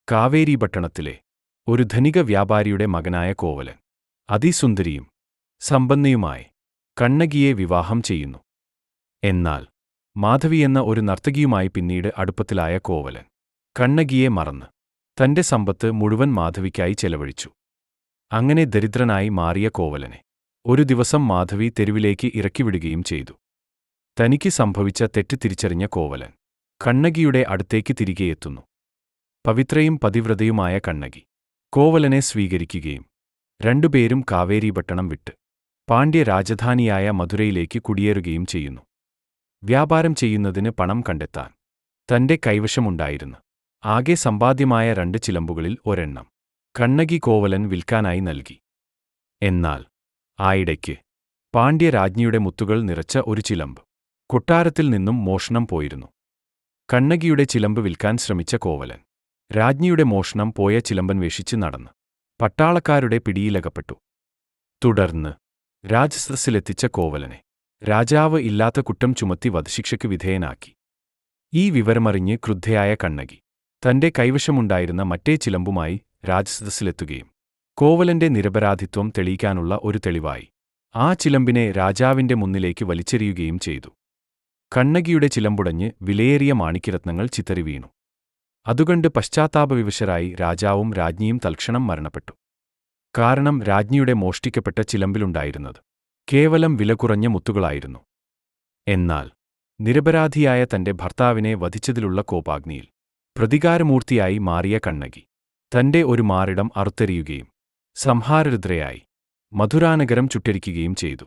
കാവേരീപട്ടണത്തിലെ ഒരു ധനിക വ്യാപാരിയുടെ മകനായ കോവലൻ അതിസുന്ദരിയും സമ്പന്നയുമായി കണ്ണകിയെ വിവാഹം ചെയ്യുന്നു. എന്നാൽ മാധവിയെന്ന ഒരു നർത്തകിയുമായി പിന്നീട് അടുപ്പത്തിലായ കോവലൻ കണ്ണകിയെ മറന്ന് തന്റെ സമ്പത്ത് മുഴുവൻ മാധവിക്കായി ചെലവഴിച്ചു. അങ്ങനെ ദരിദ്രനായി മാറിയ കോവലനെ ഒരു ദിവസം മാധവി തെരുവിലേക്ക് ഇറക്കിവിടുകയും ചെയ്തു. തനിക്ക് സംഭവിച്ച തെറ്റ് തിരിച്ചറിഞ്ഞ കോവലൻ കണ്ണകിയുടെ അടുത്തേക്ക് തിരികെയെത്തുന്നു. പവിത്രയും പതിവ്രതയുമായ കണ്ണകി കോവലനെ സ്വീകരിക്കുകയും രണ്ടുപേരും കാവേരീപട്ടണം വിട്ട് പാണ്ഡ്യ രാജധാനിയായ മധുരയിലേക്ക് കുടിയേറുകയും ചെയ്യുന്നു. വ്യാപാരം ചെയ്യുന്നതിന് പണം കണ്ടെത്താൻ തന്റെ കൈവശമുണ്ടായിരുന്ന ആകെ സമ്പാദ്യമായ 2 ചിലമ്പുകളിൽ ഒരെണ്ണം കണ്ണകി കോവലൻ വിൽക്കാനായി നൽകി. എന്നാൽ ആയിടയ്ക്ക് പാണ്ഡ്യ രാജ്ഞിയുടെ മുത്തുകൾ നിറച്ച ഒരു ചിലമ്പ് കൊട്ടാരത്തിൽ നിന്നും മോഷണം പോയിരുന്നു. കണ്ണകിയുടെ ചിലമ്പ് വിൽക്കാൻ ശ്രമിച്ച കോവലൻ രാജ്ഞിയുടെ മോഷണം പോയ ചിലമ്പന്വേഷിച്ച് നടന്ന് പട്ടാളക്കാരുടെ പിടിയിലകപ്പെട്ടു. തുടർന്ന് രാജസദസ്സിലെത്തിച്ച കോവലനെ രാജാവ് ഇല്ലാത്ത കുറ്റം ചുമത്തി വധശിക്ഷയ്ക്ക് വിധേയനാക്കി. ഈ വിവരമറിഞ്ഞ് ക്രുദ്ധയായ കണ്ണകി തന്റെ കൈവശമുണ്ടായിരുന്ന മറ്റേ ചിലമ്പുമായി രാജസദസ്സിലെത്തുകയും കോവലന്റെ നിരപരാധിത്വം തെളിയിക്കാനുള്ള ഒരു തെളിവായി ആ ചിലമ്പിനെ രാജാവിന്റെ മുന്നിലേക്ക് വലിച്ചെറിയുകയും ചെയ്തു. കണ്ണകിയുടെ ചിലമ്പുടഞ്ഞ് വിലയേറിയ മാണിക്യരത്നങ്ങൾ ചിതറിവീണു. അതുകണ്ട് പശ്ചാത്താപവിവശരായി രാജാവും രാജ്ഞിയും തൽക്ഷണം മരണപ്പെട്ടു. കാരണം രാജ്ഞിയുടെ മോഷ്ടിക്കപ്പെട്ട ചിലമ്പിലുണ്ടായിരുന്നത് കേവലം വിലകുറഞ്ഞ മുത്തുകളായിരുന്നു. എന്നാൽ നിരപരാധിയായ തന്റെ ഭർത്താവിനെ വധിച്ചതിലുള്ള കോപാഗ്നിയിൽ പ്രതികാരമൂർത്തിയായി മാറിയ കണ്ണകി തന്റെ ഒരു മാറിടം അറുത്തെറിയുകയും സംഹാരരുദ്രയായി മധുരാനഗരം ചുട്ടരിക്കുകയും ചെയ്തു.